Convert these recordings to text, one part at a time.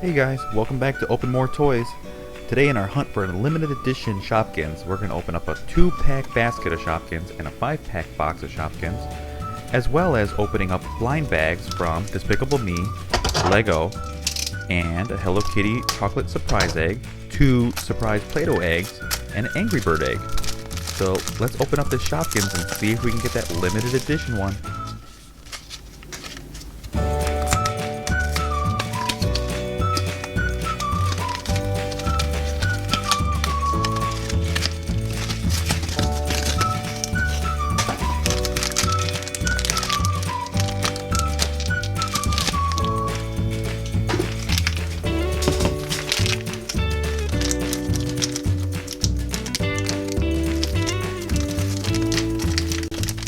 Hey guys, welcome back to OpenMoreToys. Today in our hunt for a limited edition Shopkins, we're going to open up a 2-pack basket of Shopkins and a 5-pack box of Shopkins, as well as opening up blind bags from Despicable Me, Lego, and a Hello Kitty chocolate surprise egg, 2 surprise Play-Doh eggs, and an Angry Bird egg. So let's open up this Shopkins and see if we can get that limited edition one.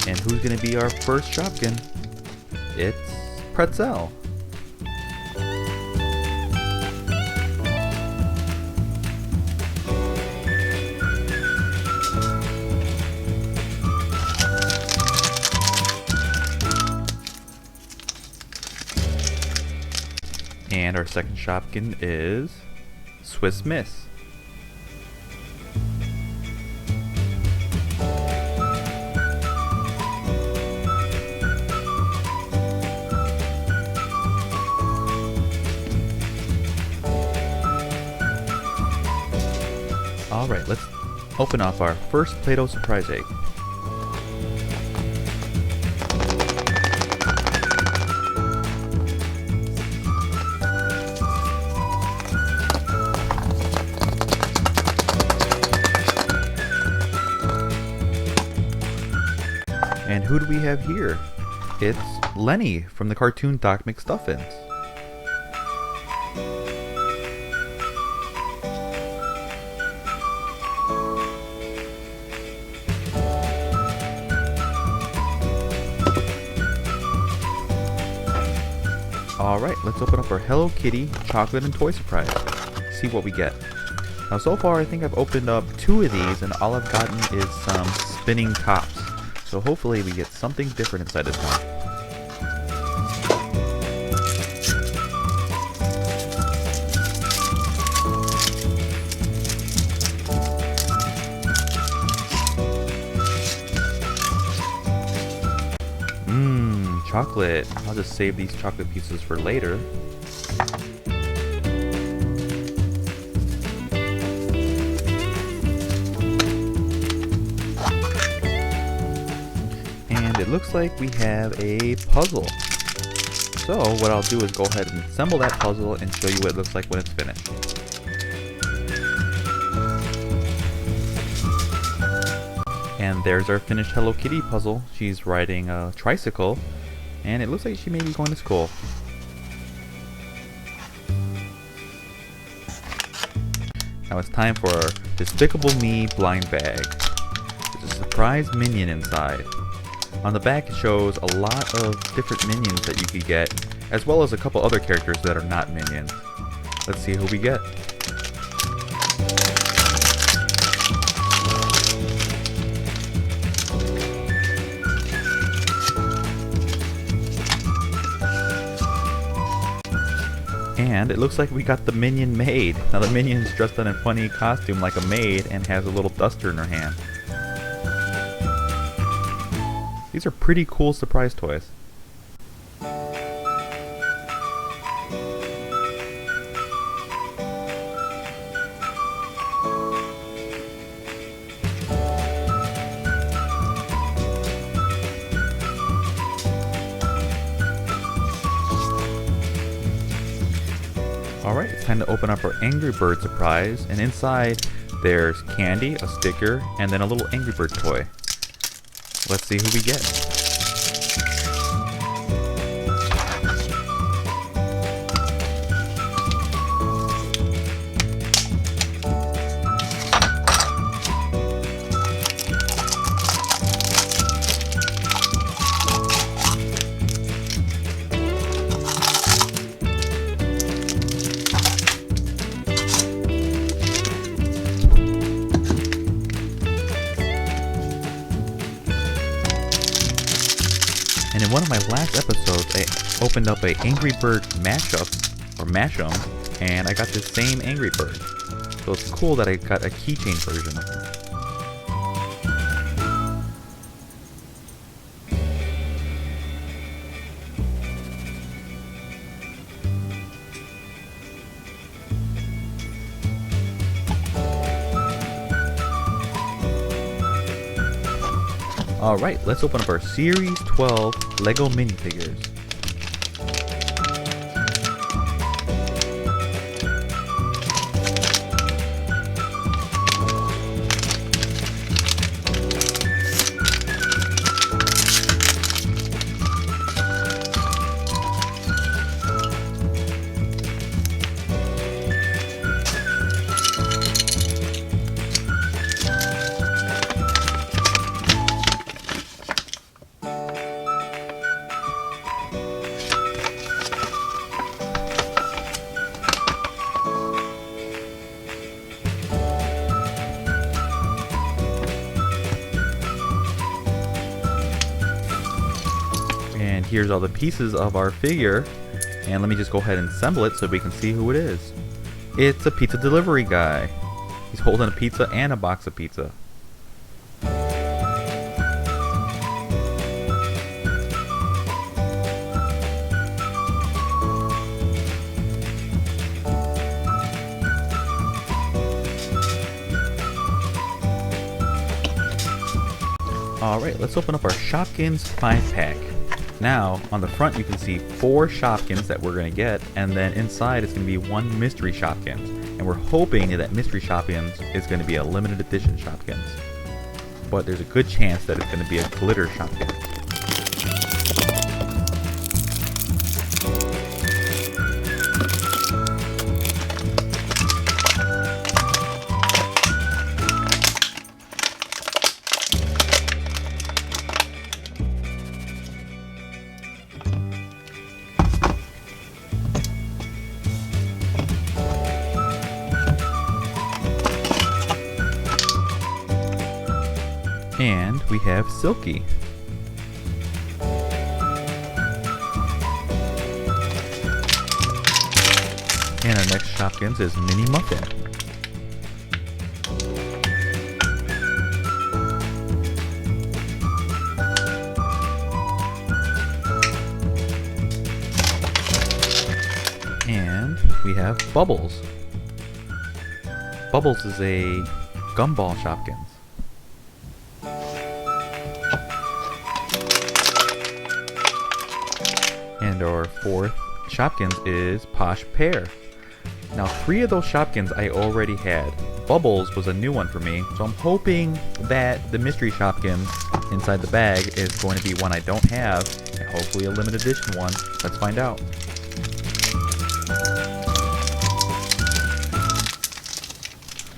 And who's going to be our first Shopkin? It's Pretzel. And our second Shopkin is Swiss Miss. Alright, let's open up our first Play-Doh surprise egg. And who do we have here? It's Lenny from the cartoon Doc McStuffins. Alright, let's open up our Hello Kitty chocolate and toy surprise. See what we get. Now so far I think I've opened up 2 of these and all I've gotten is some spinning tops. So hopefully we get something different inside this one. Chocolate. I'll just save these chocolate pieces for later. And it looks like we have a puzzle. So what I'll do is go ahead and assemble that puzzle and show you what it looks like when it's finished. And there's our finished Hello Kitty puzzle. She's riding a tricycle, and it looks like she may be going to school. Now it's time for our Despicable Me blind bag. There's a surprise minion inside. On the back it shows a lot of different minions that you could get, as well as a couple other characters that are not minions. Let's see who we get. And it looks like we got the minion maid. Now the minion's dressed in a funny costume like a maid and has a little duster in her hand. These are pretty cool surprise toys. Alright, it's time to open up our Angry Bird surprise, and inside there's candy, a sticker, and then a little Angry Bird toy. Let's see who we get. And in one of my last episodes, I opened up a Angry Bird mashup, or mash'em, and I got this same Angry Bird. So it's cool that I got a keychain version of him. Alright, let's open up our Series 12 Lego minifigures. And here's all the pieces of our figure, and let me just go ahead and assemble it so we can see who it is. It's a pizza delivery guy. He's holding a pizza and a box of pizza. Alright, let's open up our Shopkins 5-pack. Now, on the front you can see 4 Shopkins that we're going to get, and then inside it's going to be 1 mystery Shopkins. And we're hoping that mystery Shopkins is going to be a limited edition Shopkins. But there's a good chance that it's going to be a glitter Shopkins. And we have Silky. And our next Shopkins is Mini Muffin. And we have Bubbles. Bubbles is a gumball Shopkins. And our 4th Shopkins is Posh Pear. Now 3 of those Shopkins I already had. Bubbles was a new one for me, so I'm hoping that the mystery Shopkins inside the bag is going to be one I don't have, and hopefully a limited edition one. Let's find out.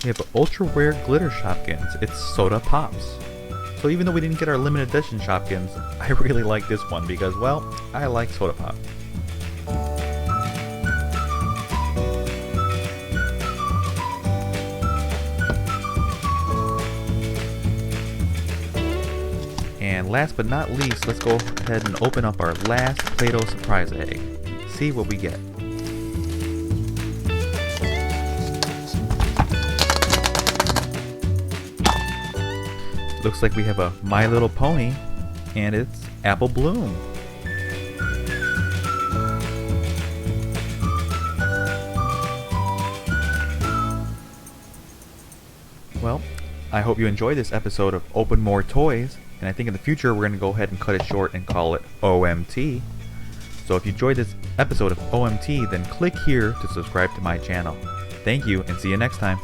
We have an ultra rare glitter Shopkins. It's Soda Pops. So even though we didn't get our limited edition Shopkins, I really like this one because, well, I like Soda Pop. And last but not least, let's go ahead and open up our last Play-Doh Surprise Egg. See what we get. Looks like we have a My Little Pony, and it's Apple Bloom. Well, I hope you enjoyed this episode of Open More Toys, and I think in the future we're going to go ahead and cut it short and call it OMT. So if you enjoyed this episode of OMT, then click here to subscribe to my channel. Thank you, and see you next time.